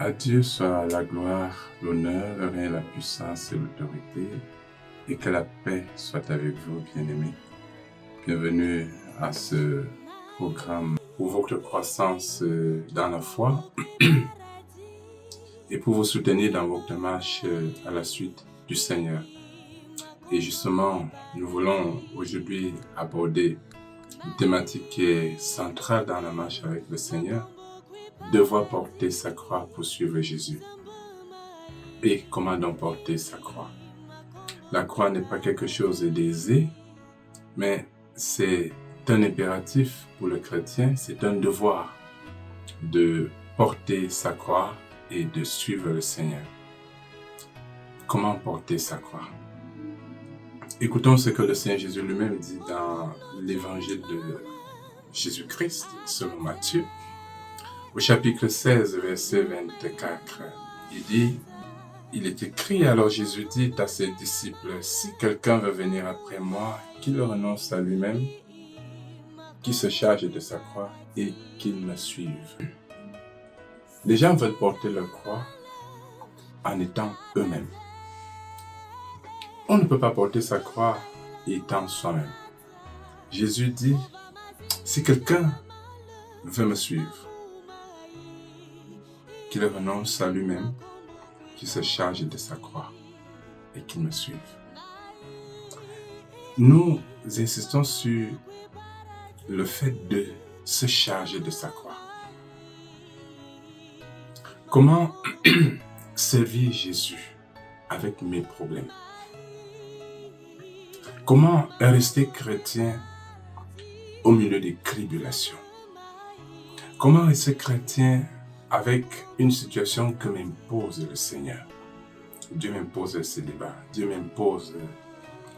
À Dieu soit la gloire, l'honneur, le règne, la puissance et l'autorité, et que la paix soit avec vous, bien-aimés. Bienvenue à ce programme pour votre croissance dans la foi et pour vous soutenir dans votre marche à la suite du Seigneur. Et justement, nous voulons aujourd'hui aborder une thématique qui est centrale dans la marche avec le Seigneur. Devoir porter sa croix pour suivre Jésus. Et comment donc porter sa croix? La croix n'est pas quelque chose d'aisé, mais c'est un impératif pour le chrétien, c'est un devoir de porter sa croix et de suivre le Seigneur. Comment porter sa croix? Écoutons ce que le Seigneur Jésus lui-même dit dans l'évangile de Jésus-Christ, selon Matthieu, au chapitre 16, verset 24. Il dit: il est écrit, alors Jésus dit à ses disciples, si quelqu'un veut venir après moi, qu'il renonce à lui-même, qu'il se charge de sa croix et qu'il me suive. Les gens veulent porter leur croix en étant eux-mêmes. On ne peut pas porter sa croix étant soi-même. Jésus dit, si quelqu'un veut me suivre, qu'il renonce à lui-même, qu'il se charge de sa croix et qu'il me suive. Nous insistons sur le fait de se charger de sa croix. Comment servir Jésus avec mes problèmes? Comment rester chrétien au milieu des tribulations? Comment rester chrétien avec une situation que m'impose le Seigneur? Dieu m'impose le célibat, Dieu m'impose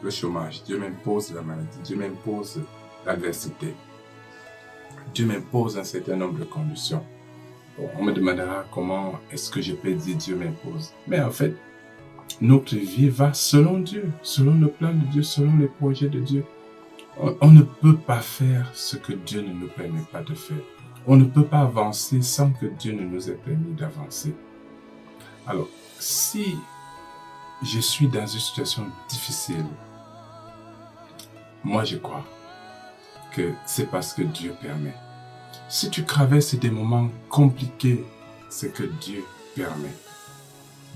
le chômage, Dieu m'impose la maladie, Dieu m'impose l'adversité. Dieu m'impose un certain nombre de conditions. Bon, on me demandera comment est-ce que je peux dire Dieu m'impose. Mais en fait, notre vie va selon Dieu, selon le plan de Dieu, selon les projets de Dieu. On ne peut pas faire ce que Dieu ne nous permet pas de faire. On ne peut pas avancer sans que Dieu ne nous ait permis d'avancer. Alors, si je suis dans une situation difficile, moi je crois que c'est parce que Dieu permet. Si tu traverses des moments compliqués, c'est que Dieu permet.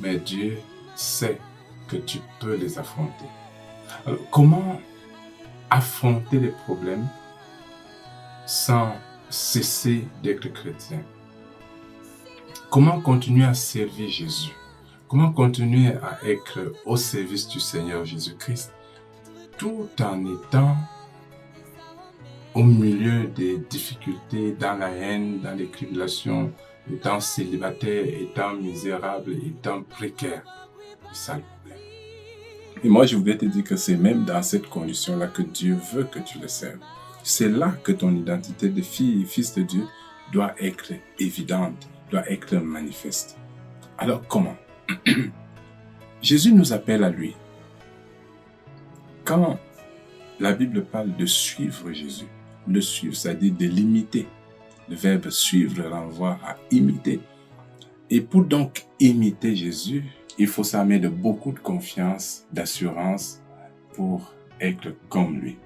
Mais Dieu sait que tu peux les affronter. Alors, comment affronter les problèmes sans cesser d'être chrétien? Comment continuer à servir Jésus? Comment continuer à être au service du Seigneur Jésus-Christ tout en étant au milieu des difficultés, dans la haine, dans les tribulations, étant célibataire, étant misérable, étant précaire? C'est ça le problème. Et moi, je voulais te dire que c'est même dans cette condition-là que Dieu veut que tu le serves. C'est là que ton identité de fille et fils de Dieu doit être évidente, doit être manifeste. Alors comment? Jésus nous appelle à lui. Quand la Bible parle de suivre Jésus, le suivre, c'est-à-dire de l'imiter. Le verbe suivre renvoie à imiter. Et pour donc imiter Jésus, il faut s'armer de beaucoup de confiance, d'assurance pour être comme lui.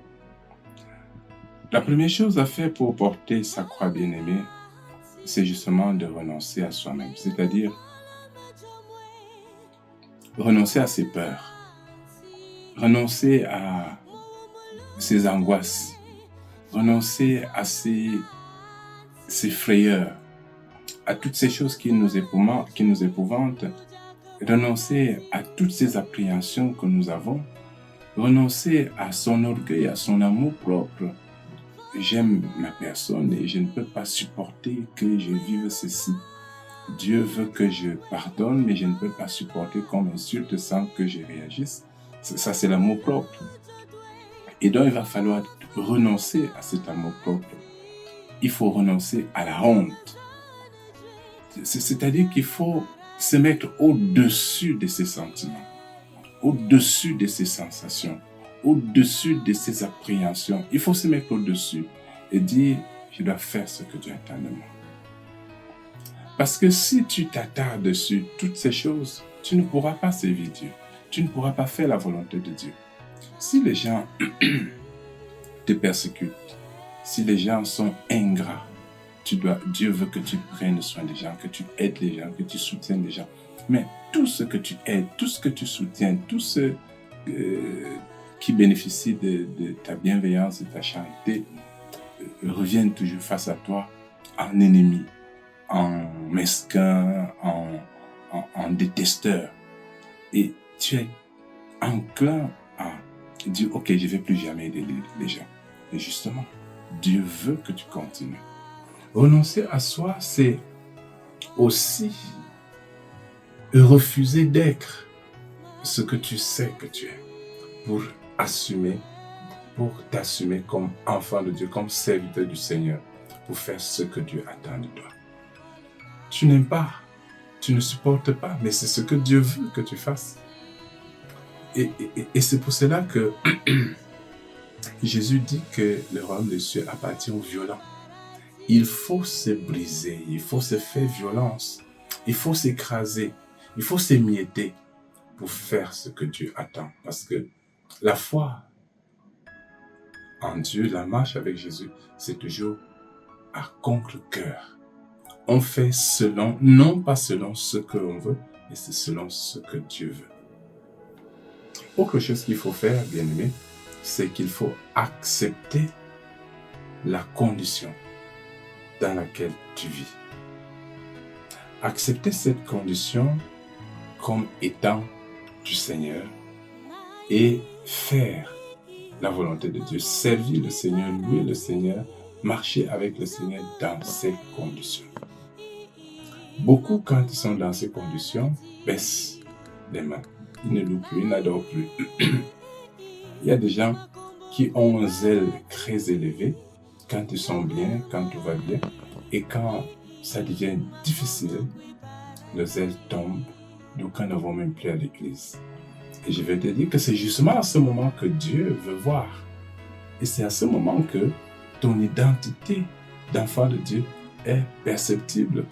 La première chose à faire pour porter sa croix bien-aimée, c'est justement de renoncer à soi-même, c'est-à-dire renoncer à ses peurs, renoncer à ses angoisses, renoncer à ses frayeurs, à toutes ces choses qui nous épouvantent, renoncer à toutes ces appréhensions que nous avons, renoncer à son orgueil, à son amour propre. J'aime ma personne et je ne peux pas supporter que je vive ceci. Dieu veut que je pardonne, mais je ne peux pas supporter qu'on m'insulte sans que je réagisse. Ça, c'est l'amour propre. Et donc, il va falloir renoncer à cet amour propre. Il faut renoncer à la honte. C'est-à-dire qu'il faut se mettre au-dessus de ses sentiments, au-dessus de ses sensations, au-dessus de ses appréhensions. Il faut se mettre au-dessus et dire, je dois faire ce que Dieu attend de moi. Parce que si tu t'attardes sur toutes ces choses, tu ne pourras pas servir Dieu. Tu ne pourras pas faire la volonté de Dieu. Si les gens te persécutent, si les gens sont ingrats, Dieu veut que tu prennes soin des gens, que tu aides les gens, que tu soutiennes les gens. Mais tout ce que tu aides, tout ce que tu soutiens, tout ce qui bénéficie de ta bienveillance et de ta charité reviennent toujours face à toi en ennemi, en mesquin, en détesteur. Et tu es enclin à dire « Ok, je ne vais plus jamais aider les gens ». Et justement, Dieu veut que tu continues. Renoncer à soi, c'est aussi refuser d'être ce que tu sais que tu es pour t'assumer comme enfant de Dieu, comme serviteur du Seigneur, pour faire ce que Dieu attend de toi. Tu n'aimes pas, tu ne supportes pas, mais c'est ce que Dieu veut que tu fasses. Et c'est pour cela que Jésus dit que le royaume des cieux appartient aux violents. Il faut se briser, il faut se faire violence, il faut s'écraser, il faut s'émietter pour faire ce que Dieu attend. Parce que la foi en Dieu, la marche avec Jésus, c'est toujours à contre-cœur. On fait selon, non pas selon ce que l'on veut, mais c'est selon ce que Dieu veut. Autre chose qu'il faut faire, bien-aimé, c'est qu'il faut accepter la condition dans laquelle tu vis. Accepter cette condition comme étant du Seigneur et faire la volonté de Dieu, servir le Seigneur, louer le Seigneur, marcher avec le Seigneur dans ces conditions. Beaucoup, quand ils sont dans ces conditions, baissent les mains. Ils ne louent plus, ils n'adorent plus. Il y a des gens qui ont un zèle très élevé quand ils sont bien, quand tout va bien. Et quand ça devient difficile, le zèle tombe, d'aucuns ne vont même plus à l'église. Et je vais te dire que c'est justement à ce moment que Dieu veut voir. Et c'est à ce moment que ton identité d'enfant de Dieu est perceptible.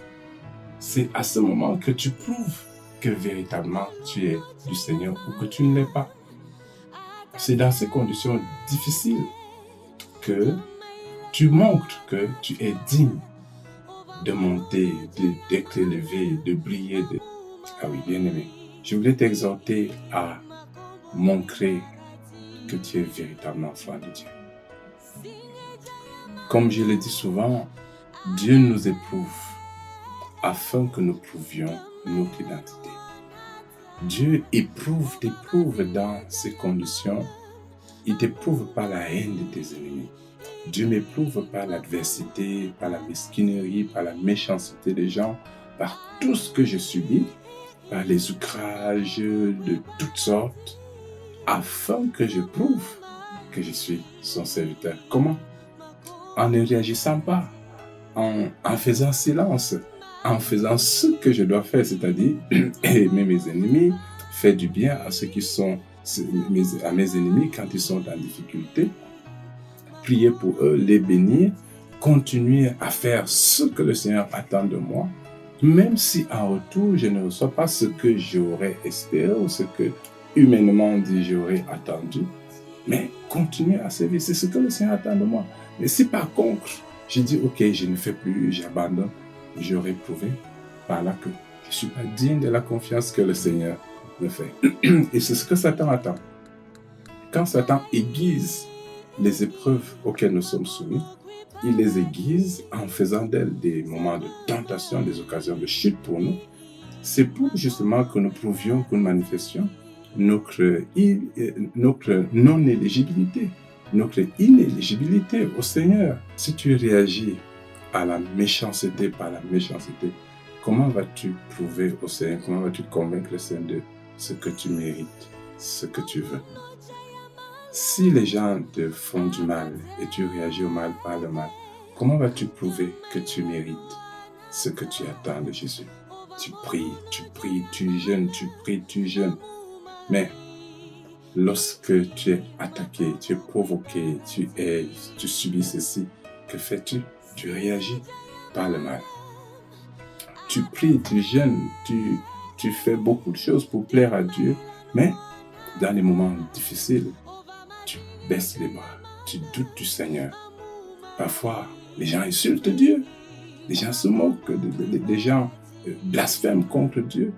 C'est à ce moment que tu prouves que véritablement tu es du Seigneur ou que tu ne l'es pas. C'est dans ces conditions difficiles que tu montres que tu es digne de monter, d'être élevé, de briller. Ah oui, bien-aimé, je voulais t'exhorter à montrer que tu es véritablement enfant de Dieu. Comme je le dis souvent, Dieu nous éprouve afin que nous prouvions notre identité. Dieu t'éprouve dans ces conditions. Il t'éprouve par la haine de tes ennemis. Dieu m'éprouve par l'adversité, par la mesquinerie, par la méchanceté des gens, par tout ce que je subis, par les outrages de toutes sortes, afin que je prouve que je suis son serviteur. Comment? En ne réagissant pas, en faisant silence, en faisant ce que je dois faire, c'est-à-dire aimer mes ennemis, faire du bien à ceux qui sont à mes ennemis quand ils sont en difficulté, prier pour eux, les bénir, continuer à faire ce que le Seigneur attend de moi, même si en retour je ne reçois pas ce que j'aurais espéré ou ce que humainement dit j'aurais attendu, mais continuer à servir, c'est ce que le Seigneur attend de moi. Mais si par contre je dis ok, je ne fais plus, j'abandonne, j'aurais prouvé par là que je ne suis pas digne de la confiance que le Seigneur me fait. Et c'est ce que Satan attend. Quand Satan aiguise les épreuves auxquelles nous sommes soumis, il les aiguise en faisant d'elles des moments de tentation, des occasions de chute pour nous. C'est pour justement que nous prouvions, que nous manifestions notre non-éligibilité, notre inéligibilité au Seigneur. Si tu réagis à la méchanceté par la méchanceté, comment vas-tu prouver au Seigneur, comment vas-tu convaincre le Seigneur de ce que tu mérites, ce que tu veux? Si les gens te font du mal et tu réagis au mal par le mal, comment vas-tu prouver que tu mérites ce que tu attends de Jésus? Tu pries, tu jeûnes, tu pries, tu jeûnes. Mais lorsque tu es attaqué, tu es provoqué, tu subis ceci, que fais-tu? Tu réagis par le mal. tu pries, tu jeûnes, tu fais beaucoup de choses pour plaire à Dieu, mais dans les moments difficiles, tu baisses les bras, tu doutes du Seigneur. Parfois, les gens insultent Dieu, les gens se moquent, les gens blasphèment contre Dieu.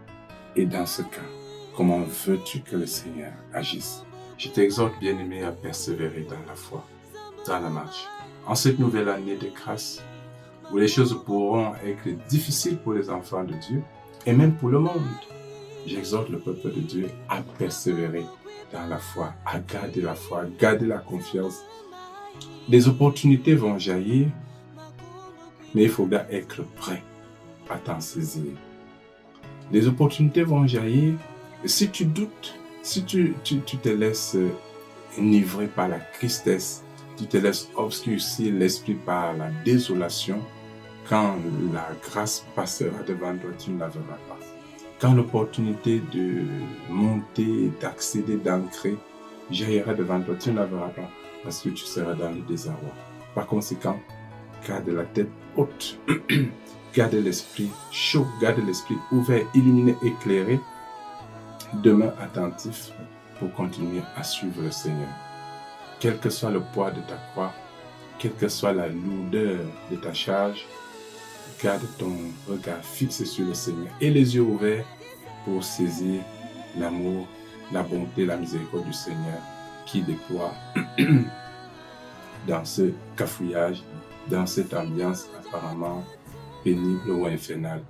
Et dans ce cas, comment veux-tu que le Seigneur agisse? Je t'exhorte, bien-aimé, à persévérer dans la foi, dans la marche. En cette nouvelle année de grâce, où les choses pourront être difficiles pour les enfants de Dieu, et même pour le monde, j'exhorte le peuple de Dieu à persévérer dans la foi, à garder la foi, à garder la confiance. Les opportunités vont jaillir, mais il faudra être prêt à t'en saisir. Les opportunités vont jaillir. Si tu doutes, si tu te laisses enivrer par la tristesse, tu te laisses obscurcir l'esprit par la désolation, quand la grâce passera devant toi, tu ne la verras pas. Quand l'opportunité de monter, d'accéder, d'ancrer jaillira devant toi, tu ne la verras pas parce que tu seras dans le désarroi. Par conséquent, garde la tête haute, garde l'esprit chaud, garde l'esprit ouvert, illuminé, éclairé, demeure attentif pour continuer à suivre le Seigneur. Quel que soit le poids de ta croix, quelle que soit la lourdeur de ta charge, garde ton regard fixé sur le Seigneur et les yeux ouverts pour saisir l'amour, la bonté, la miséricorde du Seigneur qui déploie dans ce cafouillage, dans cette ambiance apparemment pénible ou infernale.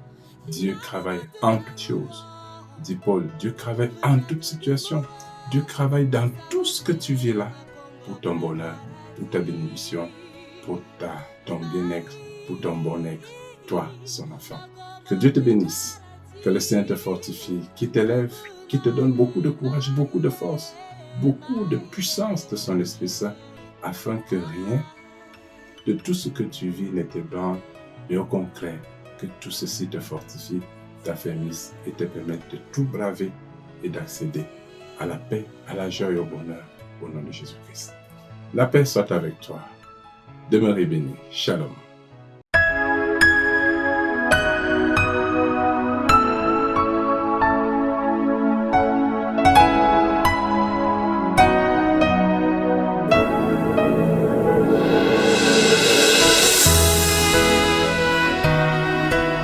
Dieu travaille en toutes choses. Dit Paul, Dieu travaille en toutes situations. Dieu travaille dans tout ce que tu vis là pour ton bonheur, pour ta bénédiction, pour ton bien-être, pour ton bon-être, toi, son enfant. Que Dieu te bénisse, que le Seigneur te fortifie, qu'il t'élève, qu'il te donne beaucoup de courage, beaucoup de force, beaucoup de puissance de son Esprit Saint, afin que rien de tout ce que tu vis ne t'ébranle, mais au contraire, que tout ceci te fortifie, t'affermisse et te permette de tout braver et d'accéder à la paix, à la joie et au bonheur, au nom de Jésus-Christ. La paix soit avec toi. Demeurez bénis. Shalom.